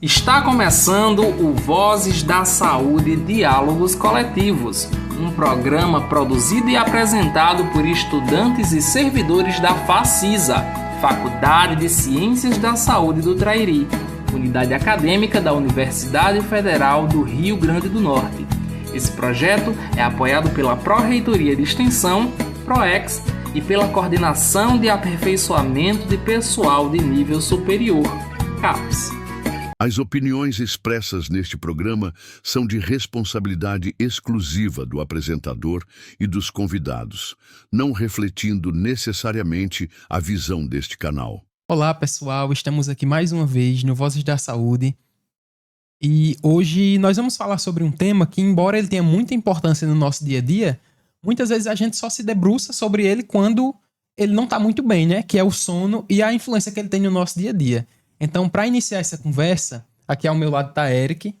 Está começando o Vozes da Saúde Diálogos Coletivos, um programa produzido e apresentado por estudantes e servidores da FACISA, Faculdade de Ciências da Saúde do Trairi, unidade acadêmica da Universidade Federal do Rio Grande do Norte. Esse projeto é apoiado pela Pró-Reitoria de Extensão, PROEX, e pela Coordenação de Aperfeiçoamento de Pessoal de Nível Superior, CAPES. As opiniões expressas neste programa são de responsabilidade exclusiva do apresentador e dos convidados, não refletindo necessariamente a visão deste canal. Olá pessoal, estamos aqui mais uma vez no Vozes da Saúde e hoje nós vamos falar sobre um tema que, embora ele tenha muita importância no nosso dia a dia, muitas vezes a gente só se debruça sobre ele quando ele não está muito bem, né? Que é o sono e a influência que ele tem no nosso dia a dia. Então, para iniciar essa conversa, aqui ao meu lado está Eric,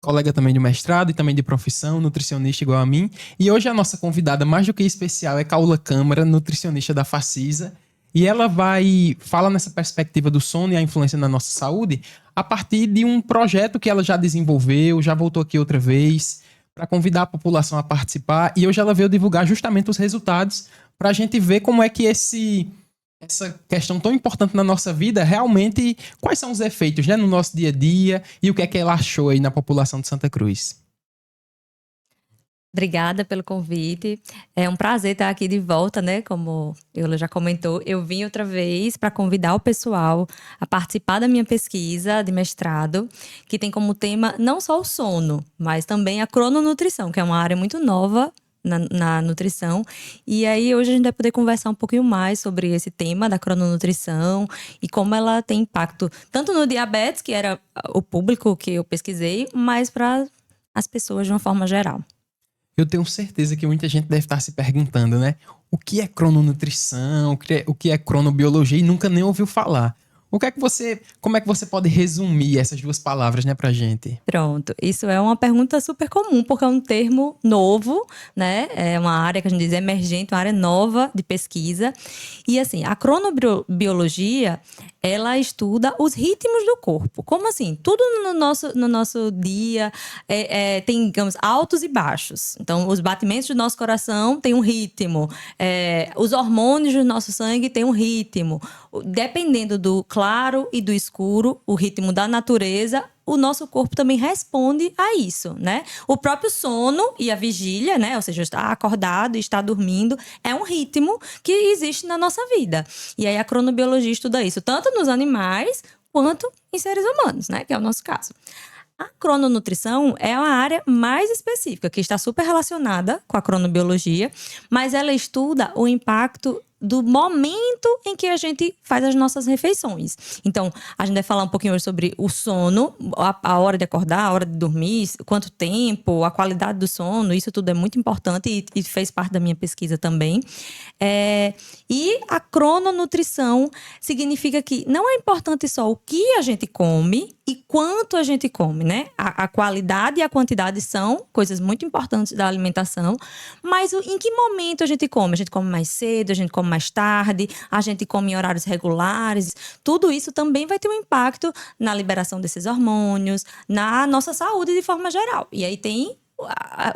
colega também de mestrado e também de profissão, nutricionista igual a mim. E hoje a nossa convidada mais do que especial é Caula Câmara, nutricionista da FACISA. E ela vai falar nessa perspectiva do sono e a influência na nossa saúde a partir de um projeto que ela já desenvolveu, já voltou aqui outra vez, para convidar a população a participar. E hoje ela veio divulgar justamente os resultados para a gente ver como é que essa questão tão importante na nossa vida, realmente, quais são os efeitos, né, no nosso dia a dia e o que é que ela achou aí na população de Santa Cruz. Obrigada pelo convite. É um prazer estar aqui de volta, né? Como Eula já comentou, eu vim outra vez para convidar o pessoal a participar da minha pesquisa de mestrado, que tem como tema não só o sono, mas também a crononutrição, que é uma área muito nova na nutrição. E aí hoje a gente vai poder conversar um pouquinho mais sobre esse tema da crononutrição e como ela tem impacto tanto no diabetes, que era o público que eu pesquisei, mas para as pessoas de uma forma geral. Eu tenho certeza que muita gente deve estar se perguntando, né? O que é crononutrição? O que é cronobiologia? E nunca nem ouviu falar. Como é que você pode resumir essas duas palavras, né, pra gente? Pronto, isso é uma pergunta super comum, porque é um termo novo, né? É uma área que a gente diz emergente, uma área nova de pesquisa. E assim, a cronobiologia, ela estuda os ritmos do corpo. Como assim? Tudo no nosso dia tem, digamos, altos e baixos. Então, os batimentos do nosso coração têm um ritmo. Os hormônios do nosso sangue têm um ritmo. Dependendo do claro e do escuro, o ritmo da natureza, o nosso corpo também responde a isso, né? O próprio sono e a vigília, né? Ou seja, estar acordado e estar dormindo, é um ritmo que existe na nossa vida. E aí a cronobiologia estuda isso, tanto nos animais quanto em seres humanos, né? Que é o nosso caso. A crononutrição é uma área mais específica, que está super relacionada com a cronobiologia, mas ela estuda o impacto do momento em que a gente faz as nossas refeições. Então, a gente vai falar um pouquinho hoje sobre o sono, a hora de acordar, a hora de dormir, quanto tempo, a qualidade do sono, isso tudo é muito importante e fez parte da minha pesquisa também. E a crononutrição significa que não é importante só o que a gente come e quanto a gente come, né? A qualidade e a quantidade são coisas muito importantes da alimentação, mas em que momento a gente come? A gente come mais cedo, a gente come mais tarde, a gente come em horários regulares. Tudo isso também vai ter um impacto na liberação desses hormônios, na nossa saúde de forma geral. E aí tem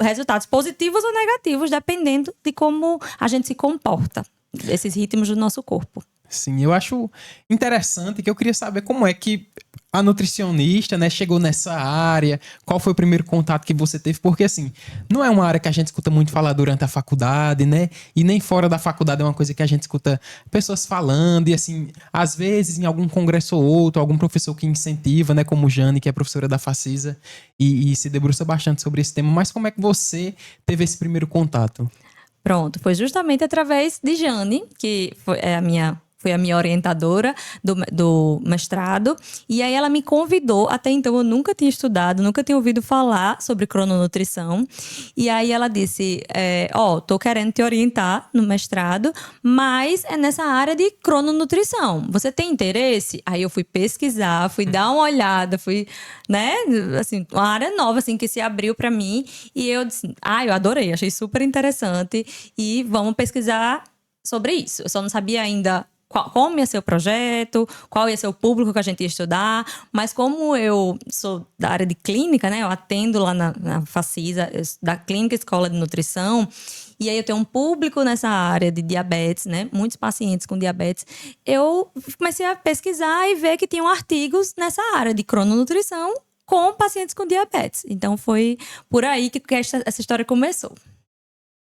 resultados positivos ou negativos, dependendo de como a gente se comporta, esses ritmos do nosso corpo. Sim, eu acho interessante, que eu queria saber como é que a nutricionista, né, chegou nessa área, qual foi o primeiro contato que você teve, porque assim, não é uma área que a gente escuta muito falar durante a faculdade, né, e nem fora da faculdade é uma coisa que a gente escuta pessoas falando, e assim, às vezes em algum congresso ou outro, algum professor que incentiva, né, como Jane, que é professora da FACISA, e se debruça bastante sobre esse tema, mas como é que você teve esse primeiro contato? Pronto, foi justamente através de Jane, que foi a minha orientadora do mestrado, e aí ela me convidou. Até então eu nunca tinha estudado, nunca tinha ouvido falar sobre crononutrição, e aí ela disse, tô querendo te orientar no mestrado, mas é nessa área de crononutrição, você tem interesse? Aí eu fui pesquisar, fui dar uma olhada, né, assim, uma área nova, assim, que se abriu para mim, e eu disse, eu adorei, achei super interessante, e vamos pesquisar sobre isso. Eu só não sabia ainda como ia ser o projeto, qual ia ser o público que a gente ia estudar, mas como eu sou da área de clínica, né, eu atendo lá na Facisa, da Clínica Escola de Nutrição, e aí eu tenho um público nessa área de diabetes, né, muitos pacientes com diabetes, eu comecei a pesquisar e ver que tinham artigos nessa área de crononutrição com pacientes com diabetes. Então foi por aí que essa história começou.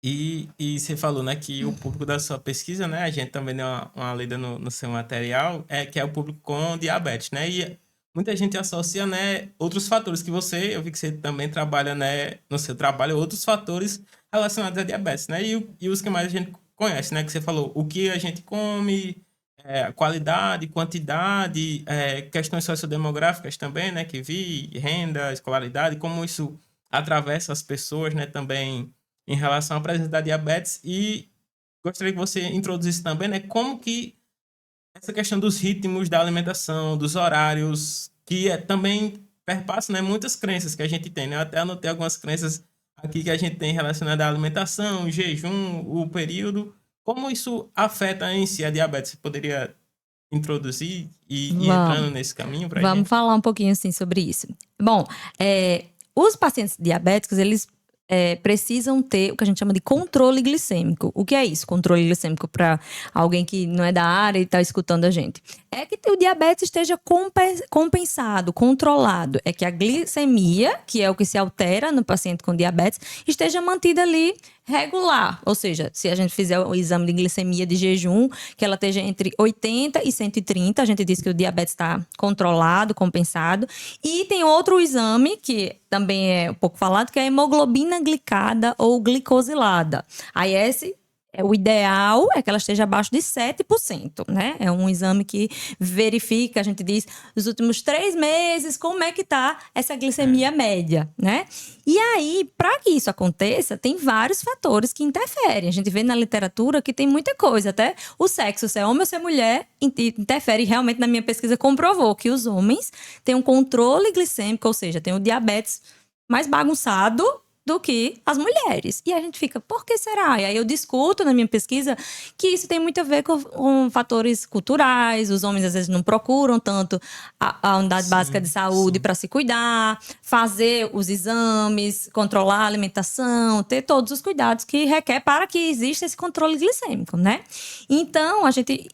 E você falou, né, que o público da sua pesquisa, né, a gente também deu uma lida no seu material, que é o público com diabetes, né, e muita gente associa, né, outros fatores que eu vi que você também trabalha, né, no seu trabalho, outros fatores relacionados à diabetes, né, e os que mais a gente conhece, né, que você falou, o que a gente come, qualidade, quantidade, questões sociodemográficas também, né, que vi, renda, escolaridade, como isso atravessa as pessoas, né, também em relação à presença da diabetes, e gostaria que você introduzisse também, né, como que essa questão dos ritmos da alimentação, dos horários, que também perpassa, né, muitas crenças que a gente tem, né? Eu até anotei algumas crenças aqui que a gente tem relacionadas à alimentação, jejum, o período, como isso afeta em si a diabetes? Você poderia introduzir e ir entrando nesse caminho para a gente? Vamos falar um pouquinho, assim, sobre isso. Bom, os pacientes diabéticos, eles precisam ter o que a gente chama de controle glicêmico. O que é isso, controle glicêmico, para alguém que não é da área e está escutando a gente? É que o diabetes esteja compensado, controlado. É que a glicemia, que é o que se altera no paciente com diabetes, esteja mantida ali regular. Ou seja, se a gente fizer o exame de glicemia de jejum, que ela esteja entre 80 e 130, a gente diz que o diabetes está controlado, compensado. E tem outro exame, que também é um pouco falado, que é a hemoglobina glicada ou glicosilada. Aí o ideal é que ela esteja abaixo de 7%, né? É um exame que verifica, a gente diz, nos últimos 3 meses, como é que tá essa glicemia média, né? E aí, para que isso aconteça, tem vários fatores que interferem. A gente vê na literatura que tem muita coisa, até o sexo, se é homem ou se é mulher, interfere. Realmente, na minha pesquisa, comprovou que os homens têm um controle glicêmico, ou seja, têm o diabetes mais bagunçado do que as mulheres. E a gente fica, por que será? E aí eu discuto na minha pesquisa que isso tem muito a ver com fatores culturais. Os homens às vezes não procuram tanto a unidade básica de saúde para se cuidar, fazer os exames, controlar a alimentação, ter todos os cuidados que requer para que exista esse controle glicêmico, né? Então, a gente...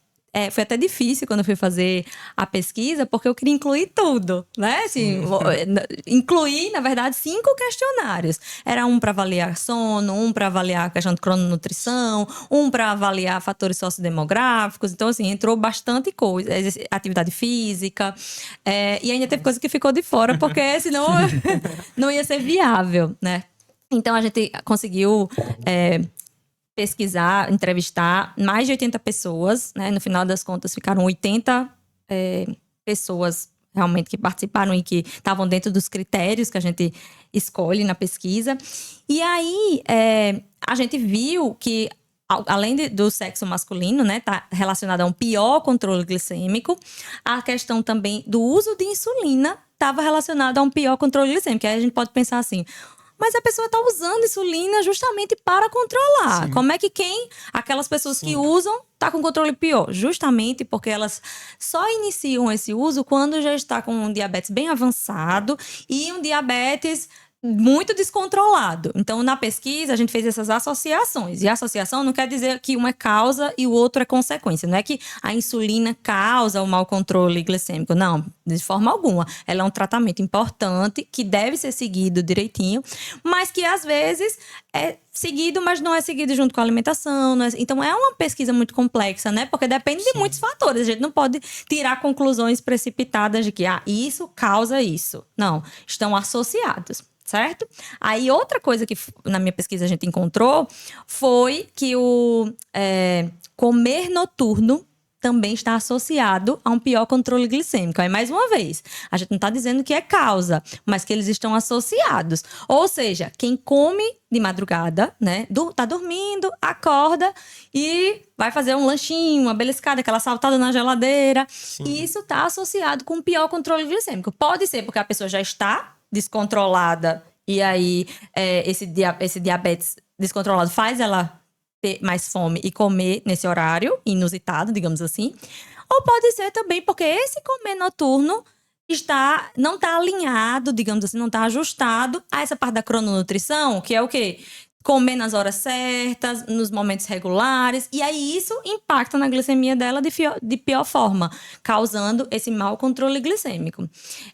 foi até difícil quando eu fui fazer a pesquisa, porque eu queria incluir tudo, né? Assim, incluir, na verdade, 5 questionários. Era um para avaliar sono, um para avaliar a questão de crononutrição, um para avaliar fatores sociodemográficos. Então, assim, entrou bastante coisa. Atividade física. E ainda teve coisa que ficou de fora, porque senão não ia ser viável, né? Então, a gente conseguiu... pesquisar, entrevistar mais de 80 pessoas, né? No final das contas, ficaram 80 pessoas realmente que participaram e que estavam dentro dos critérios que a gente escolhe na pesquisa. E aí, a gente viu que, além do sexo masculino, né, tá relacionado a um pior controle glicêmico, a questão também do uso de insulina estava relacionada a um pior controle glicêmico. Aí a gente pode pensar assim... Mas a pessoa está usando insulina justamente para controlar. Sim. Como é que aquelas pessoas que usam, tá com controle pior? Justamente porque elas só iniciam esse uso quando já está com um diabetes bem avançado e um diabetes muito descontrolado. Então, na pesquisa, a gente fez essas associações. E a associação não quer dizer que um é causa e o outro é consequência. Não é que a insulina causa o mau controle glicêmico. Não, de forma alguma. Ela é um tratamento importante que deve ser seguido direitinho, mas que, às vezes, é seguido, mas não é seguido junto com a alimentação. Então, é uma pesquisa muito complexa, né? Porque depende de muitos fatores. A gente não pode tirar conclusões precipitadas de que isso causa isso. Não, estão associados. Certo? Aí, outra coisa que na minha pesquisa a gente encontrou foi que o comer noturno também está associado a um pior controle glicêmico. Aí, mais uma vez, a gente não está dizendo que é causa, mas que eles estão associados. Ou seja, quem come de madrugada, né, tá dormindo, acorda e vai fazer um lanchinho, uma beliscada, aquela saltada na geladeira. Sim. E isso está associado com um pior controle glicêmico. Pode ser porque a pessoa já está descontrolada e aí esse diabetes descontrolado faz ela ter mais fome e comer nesse horário inusitado, digamos assim. Ou pode ser também porque esse comer noturno não está alinhado, digamos assim, não está ajustado a essa parte da crononutrição, que é o quê? Comer nas horas certas, nos momentos regulares, e aí isso impacta na glicemia dela de pior forma, causando esse mau controle glicêmico.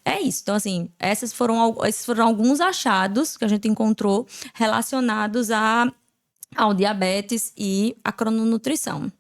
É isso. Então, assim, esses foram alguns achados que a gente encontrou relacionados ao diabetes e à crononutrição.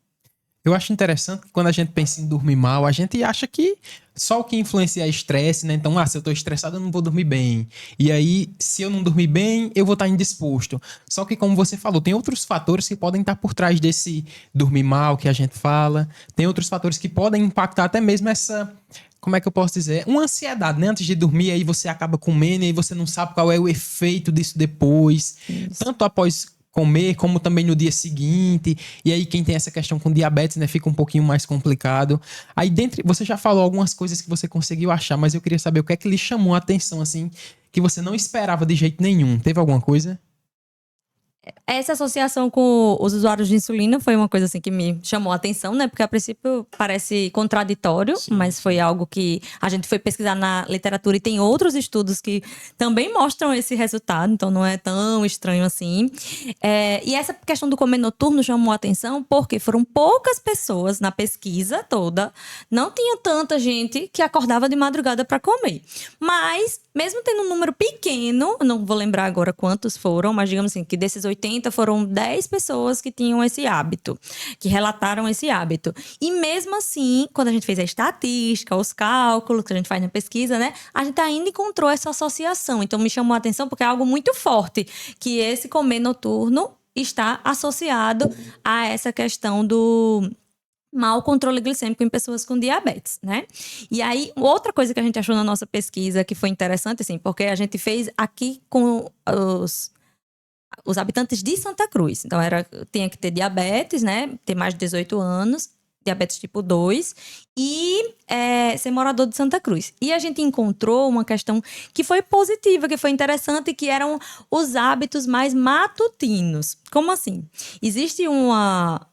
Eu acho interessante que quando a gente pensa em dormir mal, a gente acha que só o que influencia é estresse, né? Então, se eu tô estressado, eu não vou dormir bem. E aí, se eu não dormir bem, eu vou estar indisposto. Só que, como você falou, tem outros fatores que podem estar por trás desse dormir mal que a gente fala. Tem outros fatores que podem impactar até mesmo essa... Como é que eu posso dizer? Uma ansiedade, né? Antes de dormir, aí você acaba comendo e aí você não sabe qual é o efeito disso depois. Isso. Tanto após comer, como também no dia seguinte. E aí quem tem essa questão com diabetes, né, fica um pouquinho mais complicado. Aí você já falou algumas coisas que você conseguiu achar, mas eu queria saber o que é que lhe chamou a atenção, assim, que você não esperava de jeito nenhum. Teve alguma coisa? Essa associação com os usuários de insulina foi uma coisa assim que me chamou a atenção, né? Porque a princípio parece contraditório, sim, mas foi algo que a gente foi pesquisar na literatura e tem outros estudos que também mostram esse resultado, então não é tão estranho assim. E essa questão do comer noturno chamou a atenção porque foram poucas pessoas na pesquisa toda, não tinha tanta gente que acordava de madrugada para comer. Mas, mesmo tendo um número pequeno, não vou lembrar agora quantos foram, mas digamos assim, que desses 80 foram 10 pessoas que tinham esse hábito, que relataram esse hábito. E mesmo assim, quando a gente fez a estatística, os cálculos que a gente faz na pesquisa, né, a gente ainda encontrou essa associação. Então me chamou a atenção porque é algo muito forte, que esse comer noturno está associado a essa questão do mau controle glicêmico em pessoas com diabetes, né? E aí, outra coisa que a gente achou na nossa pesquisa que foi interessante, assim, porque a gente fez aqui com os habitantes de Santa Cruz. Então, tinha que ter diabetes, né? Ter mais de 18 anos, diabetes tipo 2 e ser morador de Santa Cruz. E a gente encontrou uma questão que foi positiva, que foi interessante, que eram os hábitos mais matutinos. Como assim? Existe uma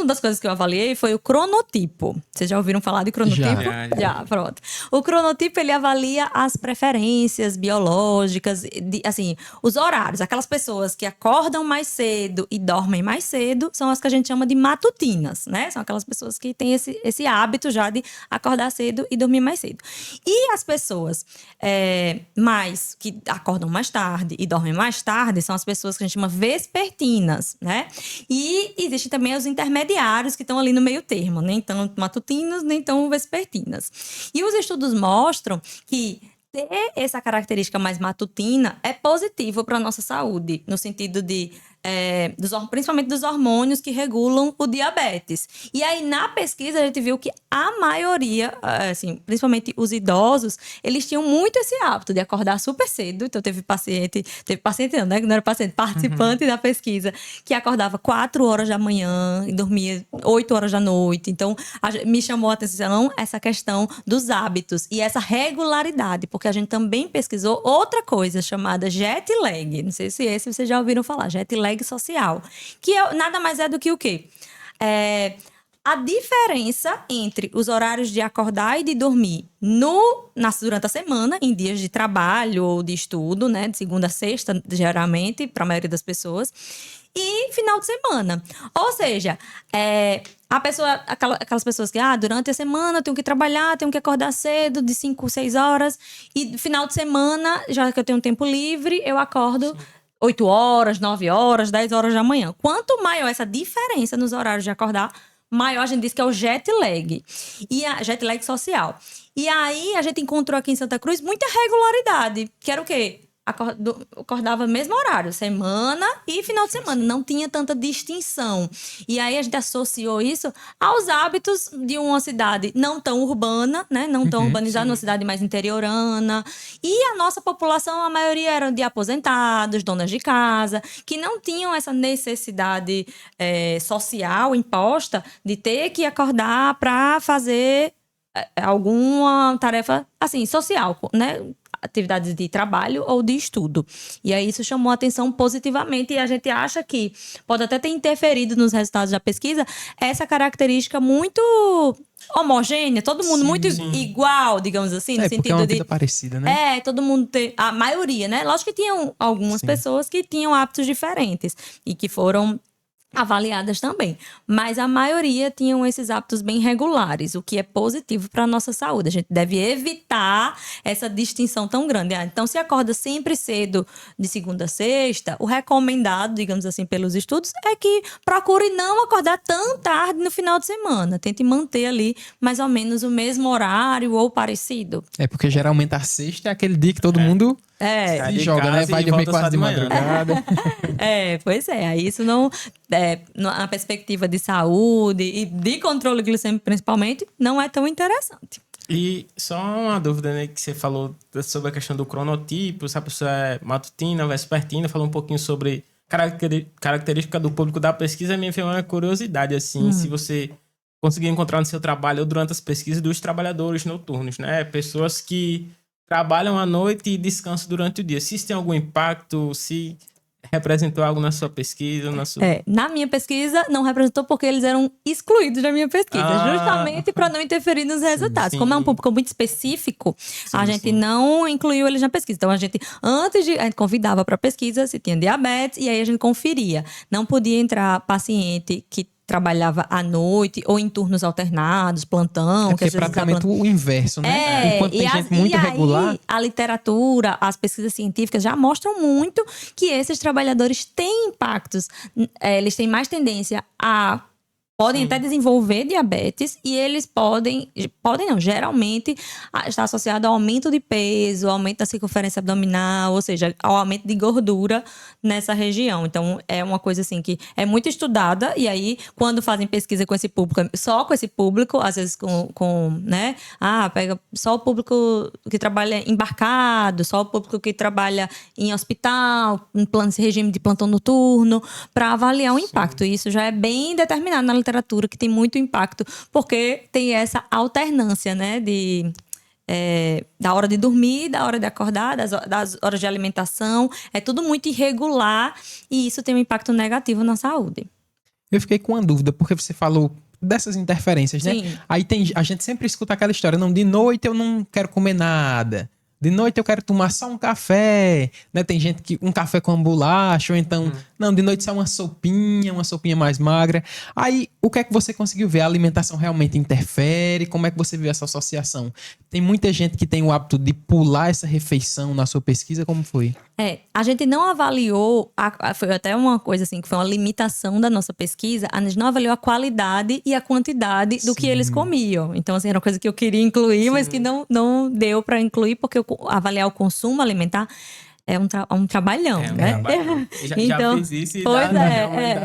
das coisas que eu avaliei foi o cronotipo. Vocês já ouviram falar de cronotipo? Já, pronto. O cronotipo, ele avalia as preferências biológicas, assim, os horários. Aquelas pessoas que acordam mais cedo e dormem mais cedo são as que a gente chama de matutinas, né? São aquelas pessoas que têm esse hábito já de acordar cedo e dormir mais cedo. E as pessoas que acordam mais tarde e dormem mais tarde são as pessoas que a gente chama vespertinas, né? E existem também os intermediários que estão ali no meio termo, nem tão matutinos, nem tão vespertinas. E os estudos mostram que ter essa característica mais matutina é positivo para a nossa saúde, no sentido de principalmente dos hormônios que regulam o diabetes. E aí, na pesquisa, a gente viu que a maioria, assim, principalmente os idosos, eles tinham muito esse hábito de acordar super cedo. Então, teve paciente não, né? Não era paciente, participante da pesquisa, que acordava 4 horas da manhã e dormia 8 horas da noite. Então, me chamou a atenção essa questão dos hábitos e essa regularidade, porque a gente também pesquisou outra coisa chamada jet lag. Não sei se vocês já ouviram falar, jet lag social, que nada mais é do que o quê? A diferença entre os horários de acordar e de dormir durante a semana, em dias de trabalho ou de estudo, né, de segunda a sexta, geralmente, para a maioria das pessoas, e final de semana. Ou seja, aquelas pessoas que durante a semana eu tenho que trabalhar, tenho que acordar cedo, de 5, 6 horas, e final de semana, já que eu tenho tempo livre, eu acordo 8 horas, 9 horas, 10 horas da manhã. Quanto maior essa diferença nos horários de acordar, maior a gente diz que é o jet lag. E a jet lag social. E aí a gente encontrou aqui em Santa Cruz muita regularidade. Que era o quê? Acordava no mesmo horário, semana e final de semana. Não tinha tanta distinção. E aí a gente associou isso aos hábitos de uma cidade não tão urbana, né? Não tão urbanizada, uma cidade mais interiorana. E a nossa população, a maioria eram de aposentados, donas de casa, que não tinham essa necessidade social imposta de ter que acordar para fazer alguma tarefa, assim, social, né? atividades de trabalho ou de estudo. E aí isso chamou a atenção positivamente e a gente acha que pode até ter interferido nos resultados da pesquisa essa característica muito homogênea, todo mundo muito igual, digamos assim, no porque é sentido uma de... vida parecida, né? todo mundo tem... A maioria, né? Lógico que tinham algumas pessoas que tinham hábitos diferentes e que foram avaliadas também. Mas a maioria tinham esses hábitos bem regulares, o que é positivo para a nossa saúde. A gente deve evitar essa distinção tão grande. Então, se acorda sempre cedo de segunda a sexta, o recomendado, digamos assim, pelos estudos, é que procure não acordar tão tarde no final de semana. Tente manter ali mais ou menos o mesmo horário ou parecido. Porque geralmente a sexta é aquele dia que todo mundo se joga, né? Vai dormir quase de madrugada. Pois é. Aí isso não... na perspectiva de saúde e de controle glicêmico principalmente, não é tão interessante. E só uma dúvida, né, que você falou sobre a questão do cronotipo, se a pessoa é matutina, vespertina, falou um pouquinho sobre característica do público da pesquisa, me veio uma curiosidade, assim, se você conseguir encontrar no seu trabalho ou durante as pesquisas dos trabalhadores noturnos, né, pessoas que trabalham à noite e descansam durante o dia, se isso tem algum impacto, se representou algo na sua pesquisa? Na minha pesquisa não representou porque eles eram excluídos da minha pesquisa, justamente para não interferir nos resultados. Como é um público muito específico, a gente não incluiu eles na pesquisa. Então, a gente convidava para pesquisa se tinha diabetes e aí a gente conferia. Não podia entrar paciente que trabalhava à noite ou em turnos alternados, plantão. Que é praticamente o inverso, né? Enquanto tem gente muito regular... A literatura, as pesquisas científicas já mostram muito que esses trabalhadores têm impactos. Eles têm mais tendência a... Podem até desenvolver diabetes e eles geralmente está associado ao aumento de peso, ao aumento da circunferência abdominal, ou seja, ao aumento de gordura nessa região. Então, é uma coisa assim que é muito estudada e aí, quando fazem pesquisa com esse público, só com esse público, às vezes né? Pega só o público que trabalha embarcado, só o público que trabalha em hospital, em regime de plantão noturno, para avaliar o impacto. E isso já é bem determinado na literatura, que tem muito impacto, porque tem essa alternância, né, da hora de dormir, da hora de acordar, das horas de alimentação, é tudo muito irregular e isso tem um impacto negativo na saúde. Eu fiquei com uma dúvida, porque você falou dessas interferências, né? Sim. Aí a gente sempre escuta aquela história, não, de noite eu não quero comer nada. De noite eu quero tomar só um café, né? Tem gente que um café com bolacha, ou então, não, de noite só uma sopinha mais magra. Aí, o que é que você conseguiu ver? A alimentação realmente interfere? Como é que você viu essa associação? Tem muita gente que tem o hábito de pular essa refeição na sua pesquisa, como foi? A gente não avaliou, foi até uma coisa assim, que foi uma limitação da nossa pesquisa, a gente não avaliou a qualidade e a quantidade do que eles comiam. Então, assim, era uma coisa que eu queria incluir, mas que não deu para incluir, porque avaliar o consumo alimentar é um trabalhão, né? Já fiz isso e dá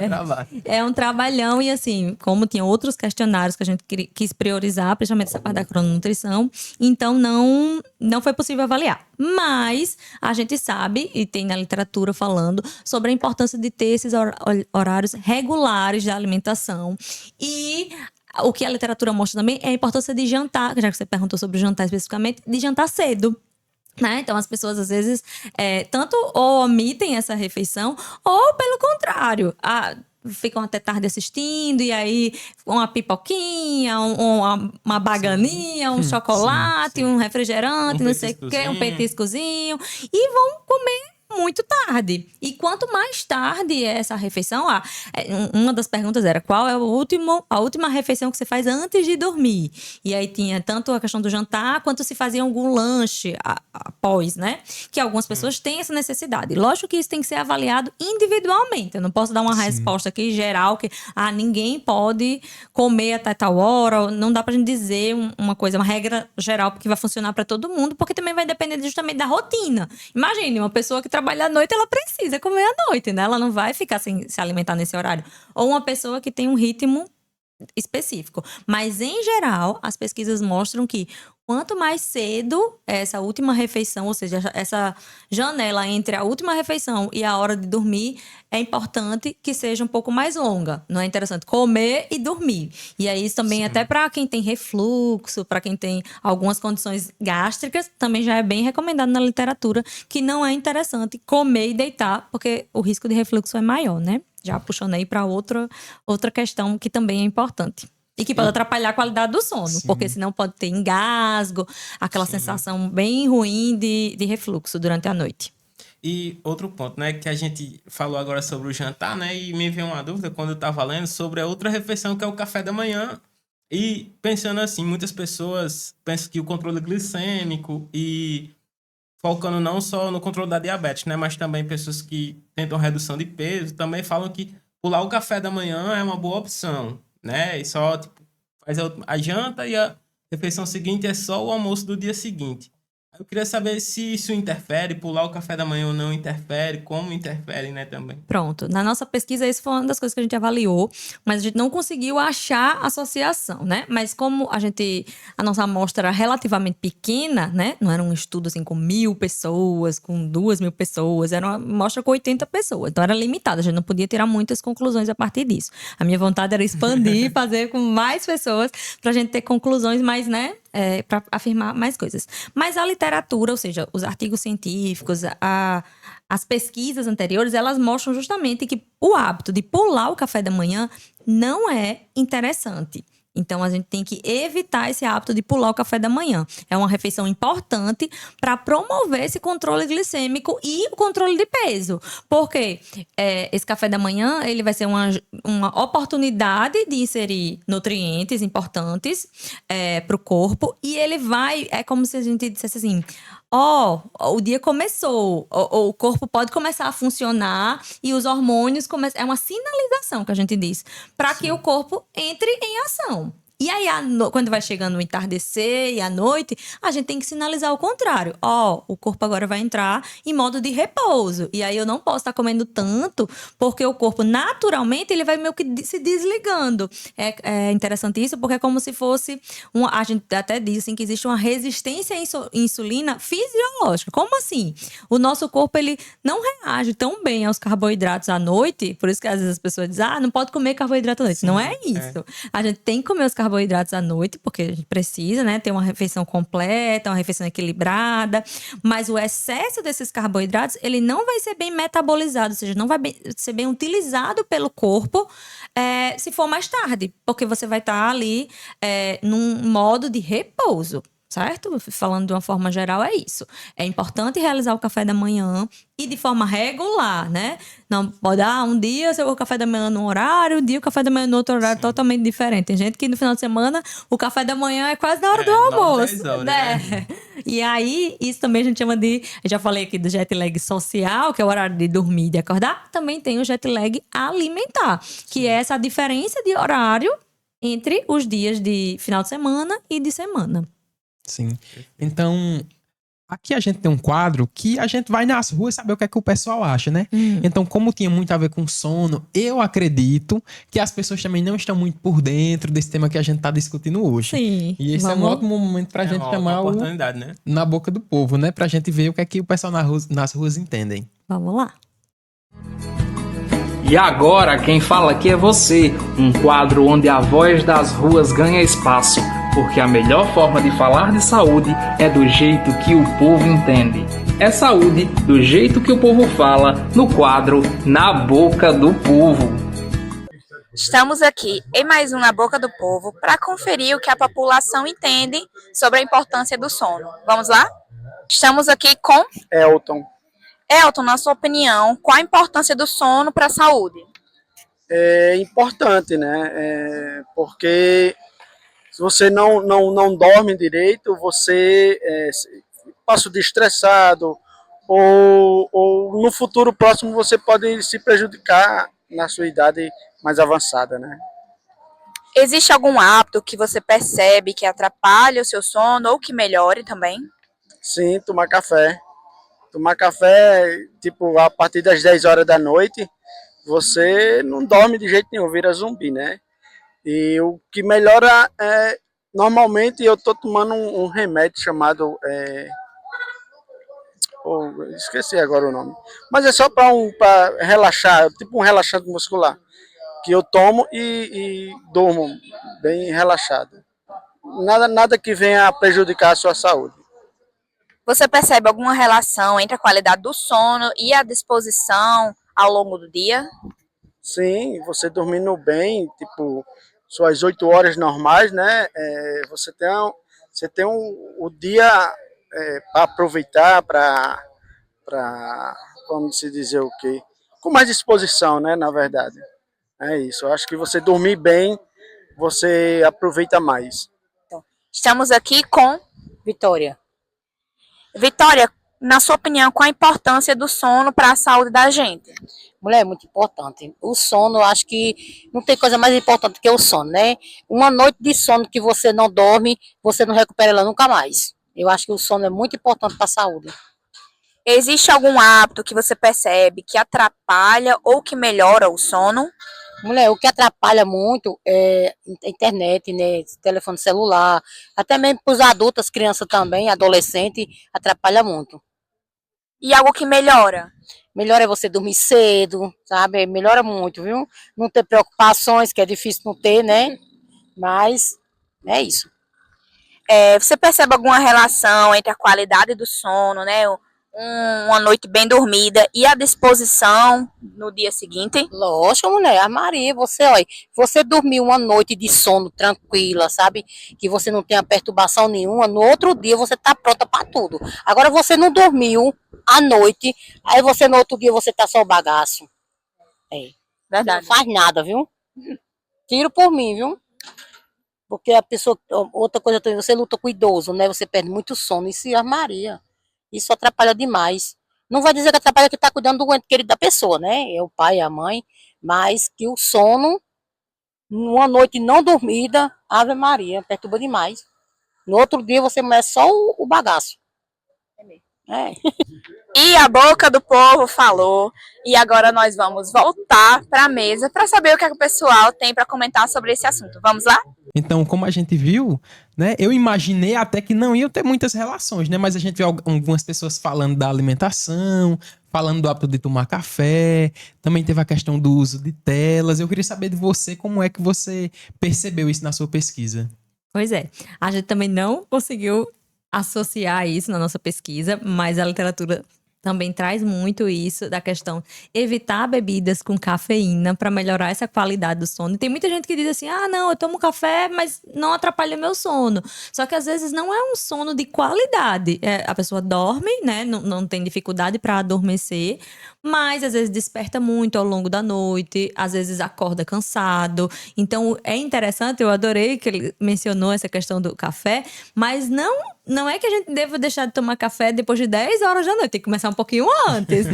trabalho. É um trabalhão e assim, como tinha outros questionários que a gente quis priorizar, principalmente essa parte da crononutrição, então não foi possível avaliar. Mas a gente sabe, e tem na literatura falando, sobre a importância de ter esses horários regulares de alimentação. E o que a literatura mostra também é a importância de jantar, já que você perguntou sobre o jantar especificamente, de jantar cedo. Né? Então, as pessoas, às vezes, tanto ou omitem essa refeição, ou, pelo contrário, ficam até tarde assistindo, e aí uma pipoquinha, uma baganinha, um chocolate, um refrigerante, não sei o quê, um petiscozinho, e vão comer muito tarde. E quanto mais tarde é essa refeição, uma das perguntas era qual é a última refeição que você faz antes de dormir. E aí tinha tanto a questão do jantar, quanto se fazia algum lanche após, né? Que algumas pessoas têm essa necessidade. Lógico que isso tem que ser avaliado individualmente. Eu não posso dar uma resposta aqui geral que ninguém pode comer até tal hora. Não dá pra gente dizer uma regra geral que vai funcionar para todo mundo, porque também vai depender justamente da rotina. Imagine, uma pessoa que trabalha à noite, ela precisa comer à noite, né? Ela não vai ficar sem se alimentar nesse horário. Ou uma pessoa que tem um ritmo específico. Mas, em geral, as pesquisas mostram que quanto mais cedo essa última refeição, ou seja, essa janela entre a última refeição e a hora de dormir, é importante que seja um pouco mais longa. Não é interessante comer e dormir. E aí, isso também, até para quem tem refluxo, para quem tem algumas condições gástricas, também já é bem recomendado na literatura que não é interessante comer e deitar, porque o risco de refluxo é maior, né? Já puxando aí para outra questão que também é importante. E que pode atrapalhar a qualidade do sono, porque senão pode ter engasgo, aquela sensação bem ruim de refluxo durante a noite. E outro ponto, né, que a gente falou agora sobre o jantar, né, e me veio uma dúvida quando eu estava lendo sobre a outra refeição que é o café da manhã. E pensando assim, muitas pessoas pensam que o controle glicêmico e focando não só no controle da diabetes, né, mas também pessoas que tentam redução de peso, também falam que pular o café da manhã é uma boa opção, né, e só tipo, faz a janta e a refeição seguinte é só o almoço do dia seguinte. Eu queria saber se isso interfere, pular o café da manhã ou não interfere, como interfere, né, também. Pronto. Na nossa pesquisa, isso foi uma das coisas que a gente avaliou, mas a gente não conseguiu achar associação, né? Mas como a nossa amostra era relativamente pequena, né? Não era um estudo assim com 1.000 pessoas, com 2.000 pessoas, era uma amostra com 80 pessoas. Então era limitado, a gente não podia tirar muitas conclusões a partir disso. A minha vontade era expandir, fazer com mais pessoas, pra gente ter conclusões mais, né? Para afirmar mais coisas. Mas a literatura, ou seja, os artigos científicos, as pesquisas anteriores, elas mostram justamente que o hábito de pular o café da manhã não é interessante. Então, a gente tem que evitar esse hábito de pular o café da manhã. É uma refeição importante para promover esse controle glicêmico e o controle de peso. Porque esse café da manhã, ele vai ser uma oportunidade de inserir nutrientes importantes para o corpo. E ele vai... É como se a gente dissesse assim... o dia começou, o corpo pode começar a funcionar e os hormônios começam. É uma sinalização que a gente diz, para que o corpo entre em ação. E aí, quando vai chegando o entardecer e a noite, a gente tem que sinalizar o contrário. O corpo agora vai entrar em modo de repouso. E aí, eu não posso estar comendo tanto, porque o corpo, naturalmente, ele vai meio que se desligando. É interessante isso, porque é como se fosse... a gente até diz assim, que existe uma resistência à insulina fisiológica. Como assim? O nosso corpo, ele não reage tão bem aos carboidratos à noite. Por isso que, às vezes, as pessoas dizem, não pode comer carboidrato à noite. Sim, não é isso. A gente tem que comer os carboidratos à noite, porque a gente precisa, né, ter uma refeição completa, uma refeição equilibrada, mas o excesso desses carboidratos, ele não vai ser bem metabolizado, ou seja, não vai ser bem utilizado pelo corpo se for mais tarde, porque você vai estar ali num modo de repouso. Certo? Falando de uma forma geral, é isso. É importante realizar o café da manhã e de forma regular, né? Não pode, um dia o café da manhã num horário, um dia o café da manhã no outro horário. Sim. Totalmente diferente. Tem gente que no final de semana o café da manhã é quase na hora do almoço. 10 horas, né? E aí, isso também a gente chama de... Eu já falei aqui do jet lag social, que é o horário de dormir e de acordar. Também tem o jet lag alimentar, que é essa diferença de horário entre os dias de final de semana e de semana. Sim. Então, aqui a gente tem um quadro que a gente vai nas ruas saber o que é que o pessoal acha, né? Então, como tinha muito a ver com sono, eu acredito que as pessoas também não estão muito por dentro desse tema que a gente tá discutindo hoje. Sim. E esse é um ótimo momento pra gente chamar oportunidade, né? Na boca do povo, né? Pra gente ver o que é que o pessoal nas ruas entendem. Vamos lá. E agora, quem fala aqui é você, um quadro onde a voz das ruas ganha espaço, porque a melhor forma de falar de saúde é do jeito que o povo entende. É saúde do jeito que o povo fala, no quadro Na Boca do Povo. Estamos aqui em mais um Na Boca do Povo para conferir o que a população entende sobre a importância do sono. Vamos lá? Estamos aqui com Elton. Elton, na sua opinião, qual a importância do sono para a saúde? É importante, né? Porque se você não dorme direito, você passa o dia estressado, ou no futuro próximo você pode se prejudicar na sua idade mais avançada, né? Existe algum hábito que você percebe que atrapalha o seu sono ou que melhore também? Sim, tomar café. Tomar café, tipo, a partir das 10 horas da noite, você não dorme de jeito nenhum, vira zumbi, né? E o que melhora é, normalmente eu tô tomando um remédio chamado, esqueci agora o nome, mas é só para relaxar, tipo um relaxante muscular, que eu tomo e durmo bem relaxado. Nada que venha a prejudicar a sua saúde. Você percebe alguma relação entre a qualidade do sono e a disposição ao longo do dia? Sim, você dormindo bem, tipo, suas 8 horas normais, né? Você tem o dia para aproveitar, vamos se dizer o quê? Com mais disposição, né? Na verdade. É isso. Eu acho que você dormir bem, você aproveita mais. Estamos aqui com Vitória. Vitória. Na sua opinião, qual a importância do sono para a saúde da gente? Mulher, é muito importante. O sono, eu acho que não tem coisa mais importante que o sono, né? Uma noite de sono que você não dorme, você não recupera ela nunca mais. Eu acho que o sono é muito importante para a saúde. Existe algum hábito que você percebe que atrapalha ou que melhora o sono? Mulher, o que atrapalha muito é a internet, né? Telefone celular, até mesmo para os adultos, as crianças também, adolescente, atrapalha muito. E algo que melhora? Melhor é você dormir cedo, sabe? Melhora muito, viu? Não ter preocupações, que é difícil não ter, né? Mas é isso. Você percebe alguma relação entre a qualidade do sono, né? Uma noite bem dormida e a disposição no dia seguinte? Lógico, mulher. A Maria, olha, você dormir uma noite de sono tranquila, sabe? Que você não tenha perturbação nenhuma, no outro dia você tá pronta para tudo. Agora você não dormiu à noite, aí você no outro dia você tá só o bagaço. Verdade. Não faz nada, viu? Tiro por mim, viu? Porque a pessoa, outra coisa também, você luta com o idoso, né? Você perde muito sono. Isso, a Maria, isso atrapalha demais. Não vai dizer que atrapalha que está cuidando do ente querido da pessoa, né? É o pai, a mãe, mas que o sono, numa noite não dormida, Ave Maria, perturba demais. No outro dia você começa só o bagaço. E a boca do povo falou. E agora nós vamos voltar para a mesa para saber o que o pessoal tem para comentar sobre esse assunto. Vamos lá? Então, como a gente viu, né, eu imaginei até que não iam ter muitas relações, né? Mas a gente viu algumas pessoas falando da alimentação, falando do hábito de tomar café, também teve a questão do uso de telas. Eu queria saber de você como é que você percebeu isso na sua pesquisa. Pois é, a gente também não conseguiu associar isso na nossa pesquisa, mas a literatura também traz muito isso da questão evitar bebidas com cafeína para melhorar essa qualidade do sono. E tem muita gente que diz assim, não, eu tomo café, mas não atrapalha meu sono. Só que às vezes não é um sono de qualidade. A pessoa dorme, né, não tem dificuldade para adormecer, mas às vezes desperta muito ao longo da noite, às vezes acorda cansado. Então é interessante, eu adorei que ele mencionou essa questão do café, mas não é que a gente deva deixar de tomar café depois de 10 horas da noite, tem que começar um pouquinho antes.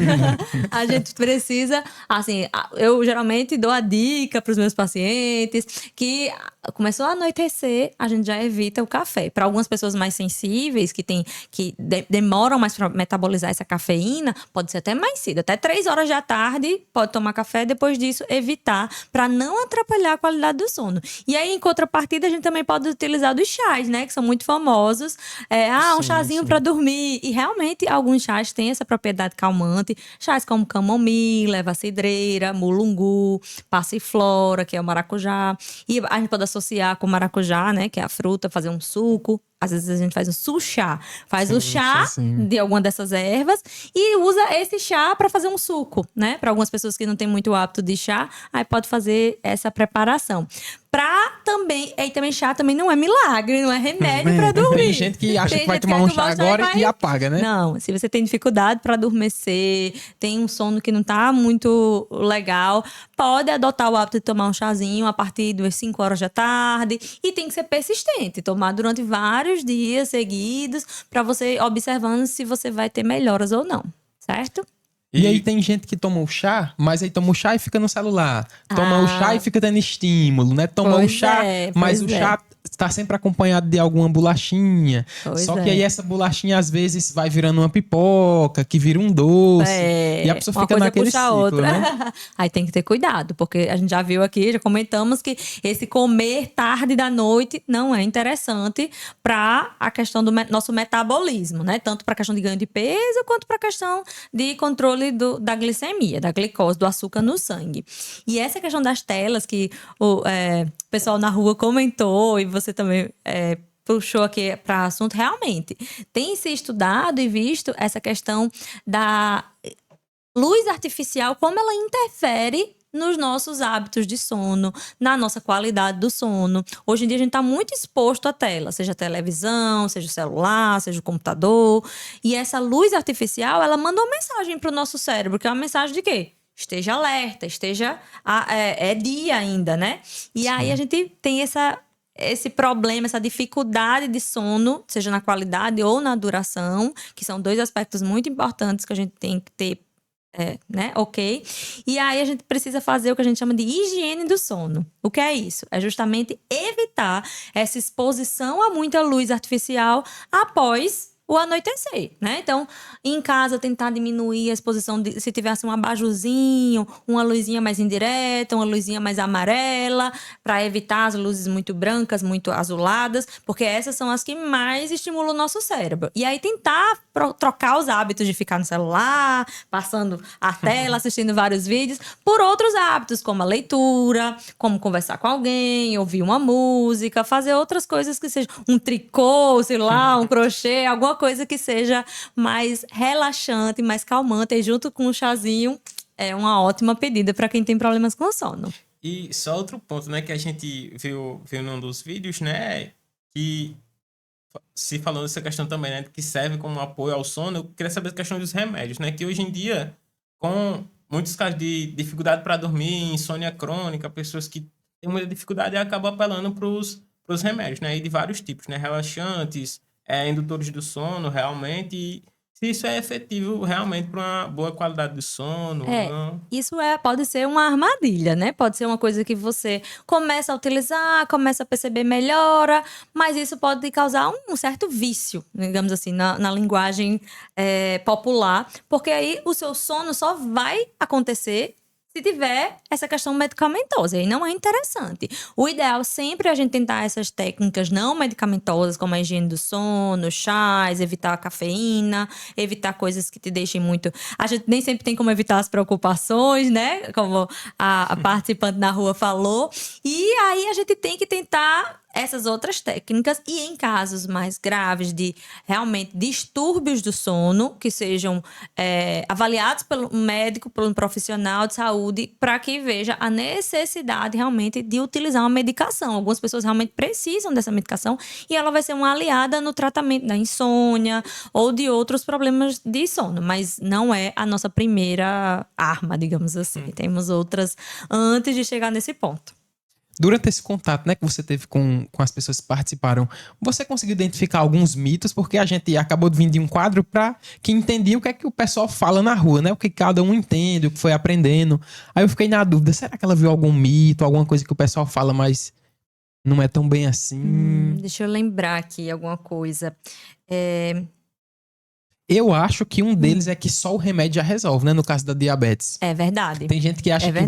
A gente precisa, assim, eu geralmente dou a dica para os meus pacientes que começou a anoitecer, a gente já evita o café. Para algumas pessoas mais sensíveis, que demoram mais para metabolizar essa cafeína, pode ser até mais cedo, até 3 horas da tarde pode tomar café, depois disso evitar, para não atrapalhar a qualidade do sono. E aí, em contrapartida, a gente também pode utilizar dos chás, né, que são muito famosos. Um chazinho para dormir. E realmente, alguns chás têm essa propriedade calmante. Chás como camomila, erva cidreira, mulungu, passiflora, que é o maracujá. E a gente pode associar com maracujá, né, que é a fruta, fazer um suco. Às vezes a gente faz um suchá. Faz o chá de alguma dessas ervas e usa esse chá para fazer um suco, né? Para algumas pessoas que não têm muito hábito de chá, aí pode fazer essa preparação. Também chá também não é milagre, não é remédio para dormir. Tem gente que acha que vai tomar um chá agora e apaga, né? Não, se você tem dificuldade para adormecer, tem um sono que não tá muito legal, pode adotar o hábito de tomar um chazinho a partir das 5 horas da tarde e tem que ser persistente, tomar durante vários dias seguidos para você observando se você vai ter melhoras ou não, certo? E aí tem gente que toma o chá, mas aí toma o chá e fica no celular. Toma o chá e fica tendo estímulo, né? Toma o chá, mas o chá tá sempre acompanhado de alguma bolachinha. Pois Só é. que aí essa bolachinha às vezes vai virando uma pipoca, que vira um doce. E a pessoa uma fica coisa naquele puxa a ciclo, outra. né? Aí tem que ter cuidado, porque a gente já viu aqui, já comentamos que esse comer tarde da noite não é interessante para a questão do nosso metabolismo, né? Tanto para a questão de ganho de peso, quanto para a questão de controle da glicemia, da glicose, do açúcar no sangue. E essa questão das telas que o pessoal na rua comentou, e você também puxou aqui para assunto, realmente tem se estudado e visto essa questão da luz artificial, como ela interfere nos nossos hábitos de sono, na nossa qualidade do sono. Hoje em dia a gente está muito exposto à tela, seja a televisão, seja o celular, seja o computador. E essa luz artificial, ela manda uma mensagem para o nosso cérebro, que é uma mensagem de quê? Esteja alerta, é dia ainda, né? E aí a gente tem esse problema, essa dificuldade de sono, seja na qualidade ou na duração, que são 2 aspectos muito importantes que a gente tem que ter, né? Ok? E aí a gente precisa fazer o que a gente chama de higiene do sono. O que é isso? É justamente evitar essa exposição a muita luz artificial após o anoitecer, né? Então, em casa, tentar diminuir a exposição, se tivesse um abajurzinho, uma luzinha mais indireta, uma luzinha mais amarela, para evitar as luzes muito brancas, muito azuladas, porque essas são as que mais estimulam o nosso cérebro. E aí, tentar trocar os hábitos de ficar no celular, passando a tela, assistindo vários vídeos, por outros hábitos, como a leitura, como conversar com alguém, ouvir uma música, fazer outras coisas que sejam um tricô, sei lá, um crochê, alguma coisa que seja mais relaxante, mais calmante, e junto com um chazinho é uma ótima pedida para quem tem problemas com sono. E só outro ponto, né, que a gente viu num dos vídeos, né, que se falando dessa questão também, né, que serve como apoio ao sono, eu queria saber a questão dos remédios, né, que hoje em dia, com muitos casos de dificuldade para dormir, insônia crônica, pessoas que têm muita dificuldade acabam apelando para os remédios, né, e de vários tipos, né, relaxantes, indutores do sono, realmente, e se isso é efetivo realmente para uma boa qualidade de sono ou não. Isso pode ser uma armadilha, né? Pode ser uma coisa que você começa a utilizar, começa a perceber, melhora, mas isso pode causar um certo vício, digamos assim, na linguagem popular, porque aí o seu sono só vai acontecer se tiver essa questão medicamentosa, e não é interessante. O ideal sempre é a gente tentar essas técnicas não medicamentosas, como a higiene do sono, chás, evitar a cafeína, evitar coisas que te deixem muito... A gente nem sempre tem como evitar as preocupações, né? Como a participante na rua falou. E aí a gente tem que tentar essas outras técnicas, e em casos mais graves de realmente distúrbios do sono, que sejam avaliados pelo médico, pelo profissional de saúde, para que veja a necessidade realmente de utilizar uma medicação. Algumas pessoas realmente precisam dessa medicação e ela vai ser uma aliada no tratamento da insônia ou de outros problemas de sono, mas não é a nossa primeira arma, digamos assim. Temos outras antes de chegar nesse ponto. Durante esse contato, né, que você teve com as pessoas que participaram, você conseguiu identificar alguns mitos? Porque a gente acabou de vir de um quadro para que entendia o que é que o pessoal fala na rua, né? O que cada um entende, o que foi aprendendo. Aí eu fiquei na dúvida, será que ela viu algum mito, alguma coisa que o pessoal fala, mas não é tão bem assim? Deixa eu lembrar aqui alguma coisa. Eu acho que um deles é que só o remédio já resolve, né? No caso da diabetes. É verdade. Tem gente que acha que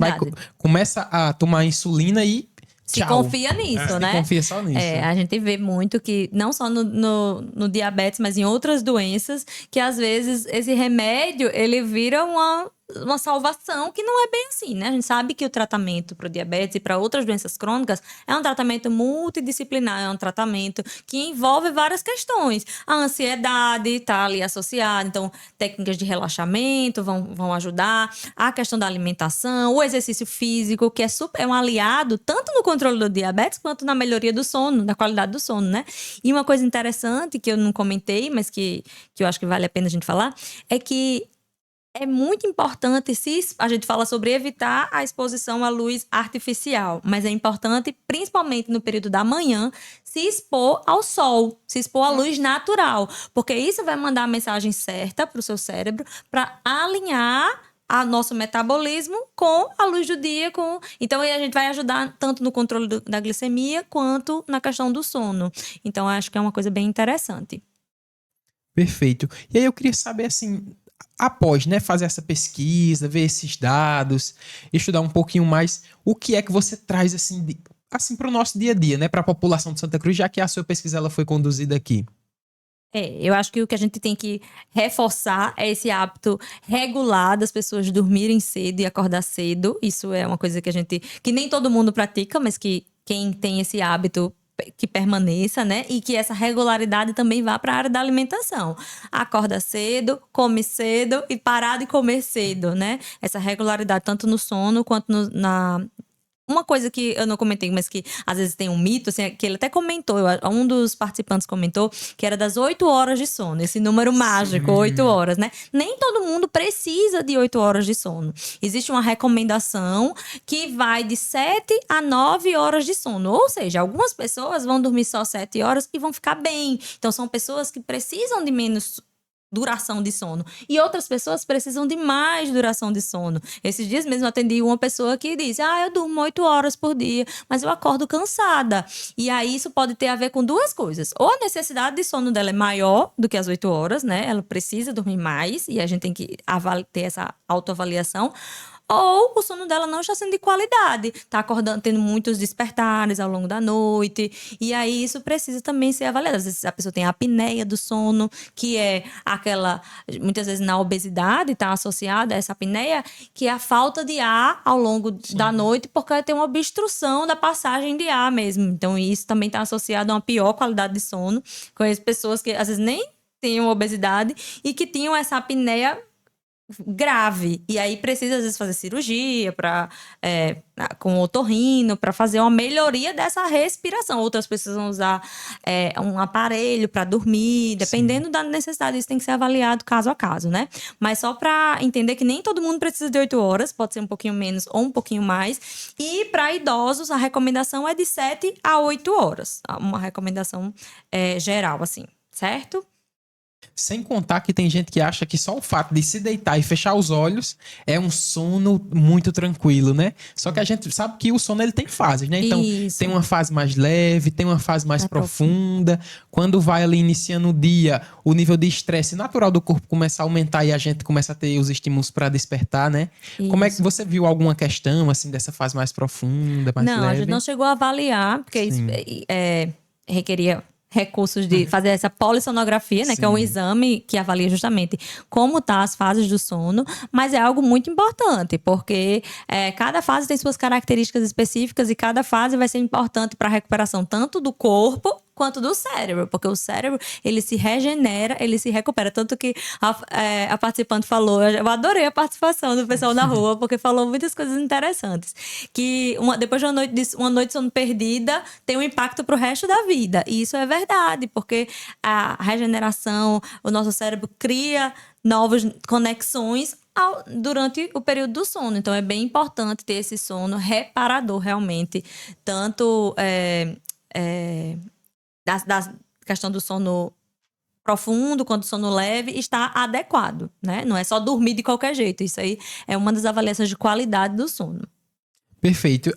começa a tomar insulina e se confia nisso, né? Se confia só nisso. A gente vê muito que, não só no diabetes, mas em outras doenças, que às vezes esse remédio, ele vira uma salvação, que não é bem assim, né? A gente sabe que o tratamento para o diabetes e para outras doenças crônicas é um tratamento multidisciplinar, é um tratamento que envolve várias questões. A ansiedade está ali associada, então técnicas de relaxamento vão ajudar, a questão da alimentação, o exercício físico, que é um aliado tanto no controle do diabetes quanto na melhoria do sono, da qualidade do sono, né? E uma coisa interessante que eu não comentei, mas que eu acho que vale a pena a gente falar, é que é muito importante, se a gente fala sobre evitar a exposição à luz artificial, mas é importante, principalmente no período da manhã, se expor ao sol, se expor à luz natural, porque isso vai mandar a mensagem certa para o seu cérebro para alinhar a nosso metabolismo com a luz do dia. Então, a gente vai ajudar tanto no controle da glicemia quanto na questão do sono. Então, acho que é uma coisa bem interessante. Perfeito. E aí eu queria saber, assim, após, né, fazer essa pesquisa, ver esses dados, estudar um pouquinho mais, o que é que você traz, assim, assim para o nosso dia a dia, né, para a população de Santa Cruz, já que a sua pesquisa ela foi conduzida aqui? Eu acho que o que a gente tem que reforçar é esse hábito regular das pessoas dormirem cedo e acordar cedo. Isso é uma coisa que nem todo mundo pratica, mas que quem tem esse hábito que permaneça, né? E que essa regularidade também vá para a área da alimentação. Acorda cedo, come cedo e parar de comer cedo, né? Essa regularidade tanto no sono quanto Uma coisa que eu não comentei, mas que às vezes tem um mito, assim, que ele até comentou, um dos participantes comentou, que era das 8 horas de sono, esse número mágico, 8 horas, né? Nem todo mundo precisa de 8 horas de sono. Existe uma recomendação que vai de 7 a 9 horas de sono, ou seja, algumas pessoas vão dormir só 7 horas e vão ficar bem. Então, são pessoas que precisam de menos duração de sono. E outras pessoas precisam de mais duração de sono. Esses dias mesmo eu atendi uma pessoa que disse: eu durmo 8 horas por dia, mas eu acordo cansada. E aí isso pode ter a ver com duas coisas. Ou a necessidade de sono dela é maior do que as 8 horas, né? Ela precisa dormir mais e a gente tem que ter essa autoavaliação. Ou o sono dela não está sendo de qualidade, está acordando, tendo muitos despertares ao longo da noite, e aí isso precisa também ser avaliado. Às vezes a pessoa tem a apneia do sono, que é aquela, muitas vezes na obesidade está associada a essa apneia, que é a falta de ar ao longo da noite, porque tem uma obstrução da passagem de ar mesmo. Então isso também está associado a uma pior qualidade de sono. Conheço pessoas que às vezes nem tinham obesidade e que tinham essa apneia grave, e aí precisa às vezes fazer cirurgia com otorrino para fazer uma melhoria dessa respiração. Outras precisam usar um aparelho para dormir, dependendo da necessidade. Isso tem que ser avaliado caso a caso, né? Mas só para entender que nem todo mundo precisa de 8 horas, pode ser um pouquinho menos ou um pouquinho mais. E para idosos a recomendação é de 7 a 8 horas, uma recomendação geral, assim, certo? Sem contar que tem gente que acha que só o fato de se deitar e fechar os olhos é um sono muito tranquilo, né? Só que a gente sabe que o sono ele tem fases, né? Então, tem uma fase mais leve, tem uma fase mais profunda. Quando vai ali iniciando o dia, o nível de estresse natural do corpo começa a aumentar e a gente começa a ter os estímulos para despertar, né? Isso. Como é que você viu alguma questão, assim, dessa fase mais profunda, mais leve? Não, a gente não chegou a avaliar, porque isso requeria recursos de fazer essa polissonografia, né? Sim. Que é um exame que avalia justamente como tá as fases do sono, mas é algo muito importante, porque cada fase tem suas características específicas e cada fase vai ser importante para a recuperação tanto do corpo quanto do cérebro, porque o cérebro, ele se regenera, ele se recupera. Tanto que a participante falou, eu adorei a participação do pessoal na rua, porque falou muitas coisas interessantes. Que depois de uma noite de sono perdida, tem um impacto pro resto da vida. E isso é verdade, porque a regeneração, o nosso cérebro cria novas conexões durante o período do sono. Então, é bem importante ter esse sono reparador, realmente. Tanto da questão do sono profundo quanto do sono leve está adequado, né? Não é só dormir de qualquer jeito. Isso aí é uma das avaliações de qualidade do sono. Perfeito.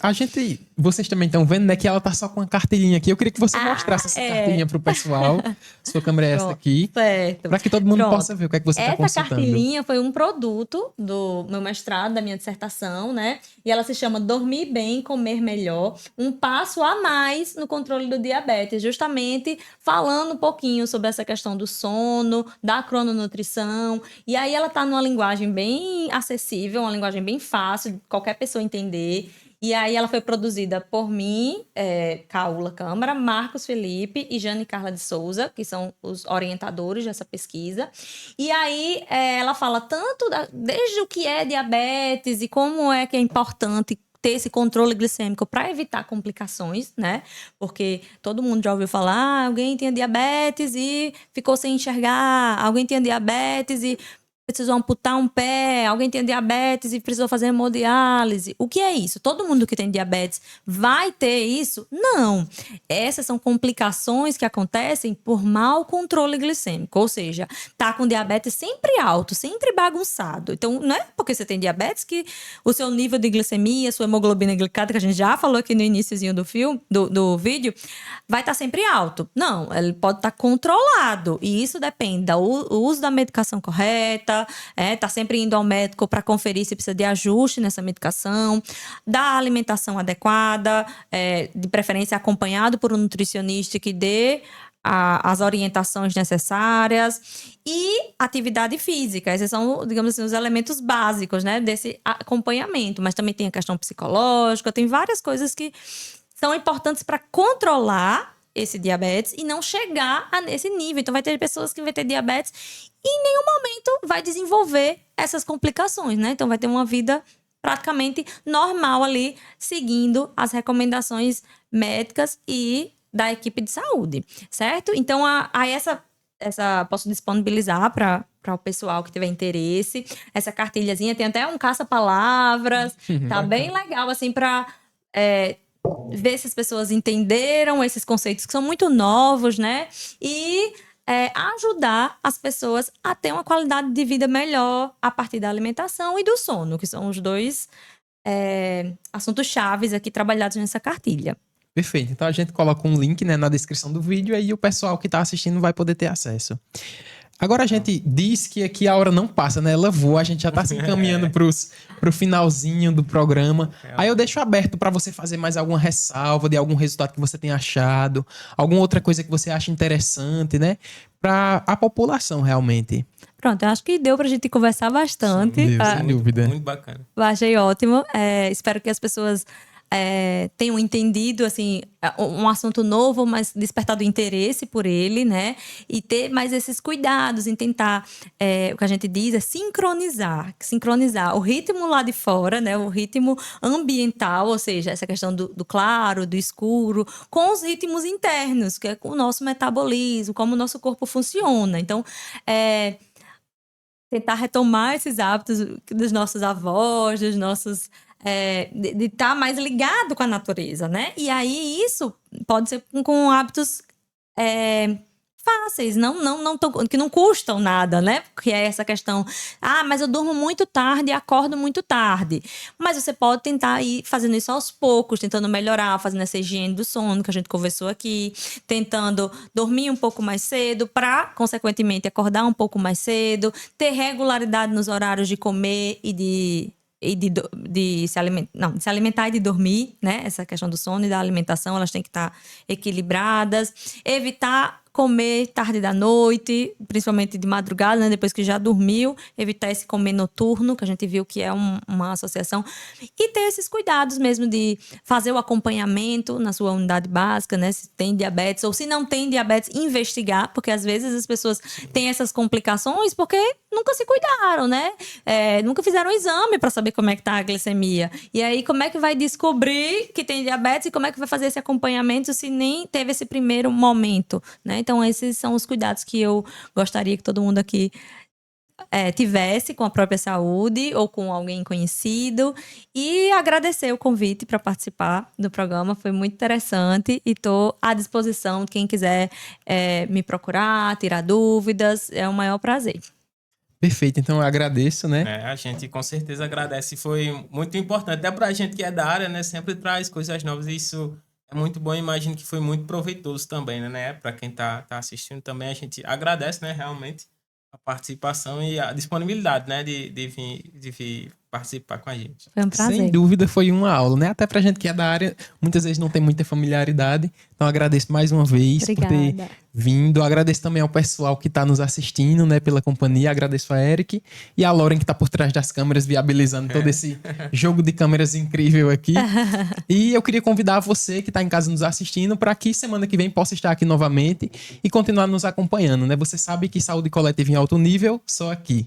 Vocês também estão vendo, né, que ela tá só com uma carteirinha aqui. Eu queria que você mostrasse essa carteirinha pro pessoal. Sua câmera é essa aqui. Certo. Para que todo mundo possa ver o que é que você está consultando. Essa carteirinha foi um produto do meu mestrado, da minha dissertação, né? E ela se chama Dormir Bem, Comer Melhor. Um passo a mais no controle do diabetes. Justamente falando um pouquinho sobre essa questão do sono, da crononutrição. E aí ela tá numa linguagem bem acessível, uma linguagem bem fácil de qualquer pessoa entender. E aí ela foi produzida por mim, Caula Câmara, Marcos Felipe e Jane Carla de Souza, que são os orientadores dessa pesquisa. E aí ela fala tanto desde o que é diabetes e como é que é importante ter esse controle glicêmico para evitar complicações, né? Porque todo mundo já ouviu falar, alguém tinha diabetes e ficou sem enxergar, alguém tinha diabetes e precisou amputar um pé, alguém tem diabetes e precisou fazer hemodiálise. O que é isso? Todo mundo que tem diabetes vai ter isso? Não. Essas são complicações que acontecem por mau controle glicêmico, ou seja, tá com diabetes sempre alto, sempre bagunçado. Então, não é porque você tem diabetes que o seu nível de glicemia, sua hemoglobina glicada, que a gente já falou aqui no iniciozinho do vídeo, vai estar sempre alto. Não, ele pode estar controlado. E isso depende do uso da medicação correta, tá sempre indo ao médico para conferir se precisa de ajuste nessa medicação, da alimentação adequada, de preferência acompanhado por um nutricionista que dê as orientações necessárias e atividade física. Esses são, digamos assim, os elementos básicos, né, desse acompanhamento. Mas também tem a questão psicológica, tem várias coisas que são importantes para controlar esse diabetes e não chegar a esse nível. Então, vai ter pessoas que vão ter diabetes e em nenhum momento vai desenvolver essas complicações, né? Então, vai ter uma vida praticamente normal ali, seguindo as recomendações médicas e da equipe de saúde, certo? Então, essa posso disponibilizar para o pessoal que tiver interesse. Essa cartilhazinha tem até um caça-palavras, tá bem legal, assim, para ver se as pessoas entenderam esses conceitos que são muito novos, né? E ajudar as pessoas a ter uma qualidade de vida melhor a partir da alimentação e do sono, que são os dois assuntos chaves aqui trabalhados nessa cartilha. Perfeito. Então a gente coloca um link, né, na descrição do vídeo, aí o pessoal que está assistindo vai poder ter acesso. Agora a gente diz que aqui a hora não passa, né? Ela voa, a gente já tá se encaminhando pro finalzinho do programa. Aí eu deixo aberto para você fazer mais alguma ressalva de algum resultado que você tenha achado, alguma outra coisa que você acha interessante, né? Para a população, realmente. Pronto, eu acho que deu pra gente conversar bastante. Sim, sem dúvida. Muito bacana. Eu achei ótimo. Espero que as pessoas tenham entendido, assim, um assunto novo, mas despertado interesse por ele, né? E ter mais esses cuidados em tentar, o que a gente diz é sincronizar o ritmo lá de fora, né? O ritmo ambiental, ou seja, essa questão do claro, do escuro, com os ritmos internos, que é com o nosso metabolismo, como o nosso corpo funciona. Então, tentar retomar esses hábitos dos nossos avós, dos nossos de estar mais ligado com a natureza, né? E aí isso pode ser com hábitos fáceis, que não custam nada, né? Porque é essa questão, mas eu durmo muito tarde e acordo muito tarde. Mas você pode tentar ir fazendo isso aos poucos, tentando melhorar, fazendo essa higiene do sono que a gente conversou aqui, tentando dormir um pouco mais cedo para, consequentemente, acordar um pouco mais cedo, ter regularidade nos horários de comer e de se alimentar e de dormir, né? Essa questão do sono e da alimentação, elas têm que estar equilibradas. Evitar comer tarde da noite, principalmente de madrugada, né? Depois que já dormiu, evitar esse comer noturno, que a gente viu que é uma associação. E ter esses cuidados mesmo de fazer o acompanhamento na sua unidade básica, né? Se tem diabetes ou se não tem diabetes, investigar, porque às vezes as pessoas têm essas complicações porque nunca se cuidaram, né? Nunca fizeram um exame para saber como é que tá a glicemia. E aí, como é que vai descobrir que tem diabetes e como é que vai fazer esse acompanhamento se nem teve esse primeiro momento, né? Então, esses são os cuidados que eu gostaria que todo mundo aqui tivesse com a própria saúde ou com alguém conhecido. E agradecer o convite para participar do programa. Foi muito interessante e estou à disposição de quem quiser me procurar, tirar dúvidas. É um maior prazer. Perfeito, então eu agradeço, né? A gente com certeza agradece, foi muito importante. Até pra gente que é da área, né? Sempre traz coisas novas e isso é muito bom. Imagino que foi muito proveitoso também, né? Pra quem tá assistindo também, a gente agradece, né? Realmente a participação e a disponibilidade, né? De vir participar com a gente. Foi um prazer. Sem dúvida foi uma aula, né? Até pra gente que é da área, muitas vezes não tem muita familiaridade. Então agradeço mais uma vez por ter vindo. Agradeço também ao pessoal que tá nos assistindo, né? Pela companhia. Agradeço a Eric e a Lauren que tá por trás das câmeras, viabilizando todo esse jogo de câmeras incrível aqui. E eu queria convidar você que tá em casa nos assistindo para que semana que vem possa estar aqui novamente e continuar nos acompanhando, né? Você sabe que saúde coletiva em alto nível, só aqui.